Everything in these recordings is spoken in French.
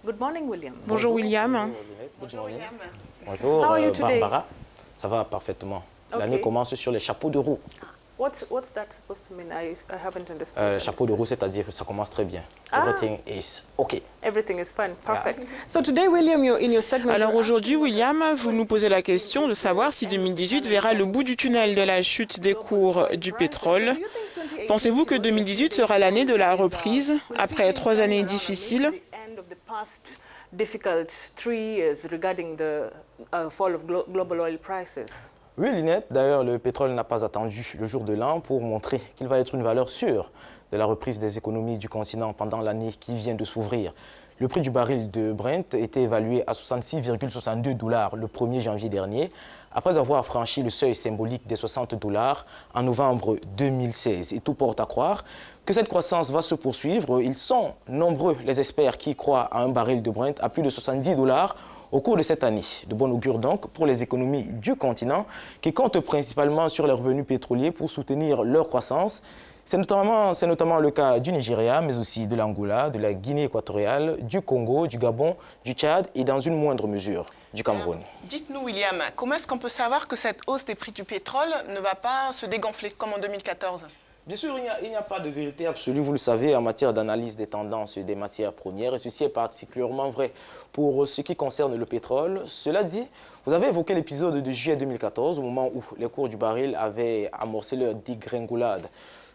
Good morning, William. Bonjour William. Bonjour William. Bonjour How are you today? Barbara. Ça va parfaitement. L'année commence sur les chapeaux de roue. What's that supposed to mean? I haven't understood. Chapeau de roue, c'est-à-dire que ça commence très bien. Everything is okay. Everything is fine. Perfect. Yeah. So today, William, you're in your segment. Alors aujourd'hui, William, vous nous posez la question de savoir si 2018 verra le bout du tunnel de la chute des cours du pétrole. Pensez-vous que 2018 sera l'année de la reprise après 3 années difficiles? Difficult 3 years regarding the fall of global oil prices. Oui, Linette, d'ailleurs, le pétrole n'a pas attendu le jour de l'an pour montrer qu'il va être une valeur sûre de la reprise des économies du continent pendant l'année qui vient de s'ouvrir. Le prix du baril de Brent était évalué à 66,62 $ le 1er janvier dernier, après avoir franchi le seuil symbolique des 60 $ en novembre 2016. Et tout porte à croire que cette croissance va se poursuivre. Ils sont nombreux les experts qui croient à un baril de Brent à plus de 70 $ au cours de cette année. De bon augure donc pour les économies du continent qui comptent principalement sur les revenus pétroliers pour soutenir leur croissance. C'est notamment le cas du Nigeria, mais aussi de l'Angola, de la Guinée équatoriale, du Congo, du Gabon, du Tchad et dans une moindre mesure du Cameroun. Dites-nous, William, comment est-ce qu'on peut savoir que cette hausse des prix du pétrole ne va pas se dégonfler comme en 2014 ? Bien sûr, il n'y a pas de vérité absolue, vous le savez, en matière d'analyse des tendances des matières premières, et ceci est particulièrement vrai pour ce qui concerne le pétrole. Cela dit, vous avez évoqué l'épisode de juillet 2014, au moment où les cours du baril avaient amorcé leur dégringolade.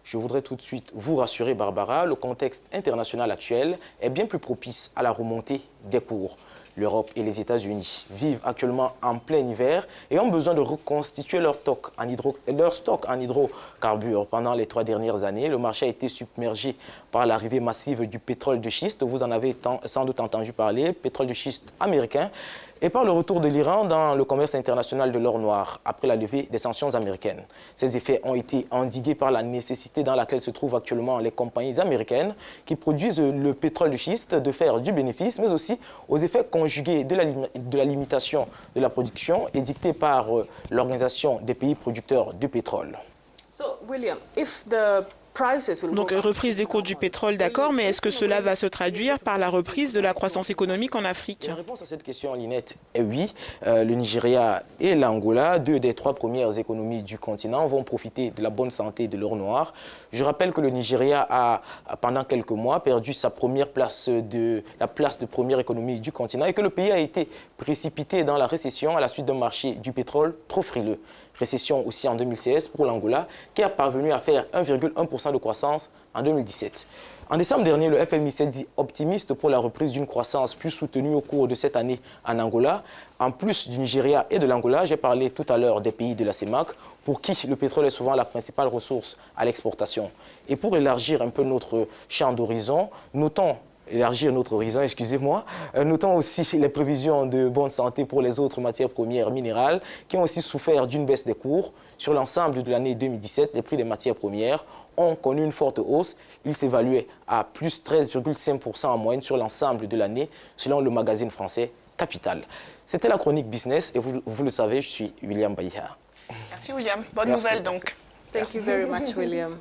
Je voudrais tout de suite vous rassurer, Barbara, le contexte international actuel est bien plus propice à la remontée des cours. L'Europe et les États-Unis vivent actuellement en plein hiver et ont besoin de reconstituer leur stock en hydrocarbures. Pendant les 3 dernières années, le marché a été submergé par l'arrivée massive du pétrole de schiste. Vous en avez sans doute entendu parler, pétrole de schiste américain, et par le retour de l'Iran dans le commerce international de l'or noir après la levée des sanctions américaines. Ces effets ont été endigués par la nécessité dans laquelle se trouvent actuellement les compagnies américaines qui produisent le pétrole de schiste de faire du bénéfice, mais aussi aux effets conjugués de la limitation de la production édictée par l'Organisation des pays producteurs de pétrole. So, William, if the donc, reprise des cours du pétrole, d'accord, mais est-ce que cela va se traduire par la reprise de la croissance économique en Afrique? La réponse à cette question, Linette, est oui. Le Nigeria et l'Angola, 2 des 3 premières économies du continent, vont profiter de la bonne santé de l'or noir. Je rappelle que le Nigeria a, pendant quelques mois, perdu sa place de première économie du continent et que le pays a été précipité dans la récession à la suite d'un marché du pétrole trop frileux. Récession aussi en 2016 pour l'Angola, qui a parvenu à faire 1,1% de croissance en 2017. En décembre dernier, le FMI s'est dit optimiste pour la reprise d'une croissance plus soutenue au cours de cette année en Angola. En plus du Nigeria et de l'Angola, j'ai parlé tout à l'heure des pays de la CEMAC, pour qui le pétrole est souvent la principale ressource à l'exportation. Et pour élargir un peu notre champ d'horizon, notons aussi les prévisions de bonne santé pour les autres matières premières minérales qui ont aussi souffert d'une baisse des cours. Sur l'ensemble de l'année 2017, les prix des matières premières ont connu une forte hausse. Ils s'évaluaient à plus 13,5% en moyenne sur l'ensemble de l'année, selon le magazine français Capital. C'était la chronique business et vous le savez, je suis William Baïha. Merci William. Bonne nouvelle donc. Thank you very much, William.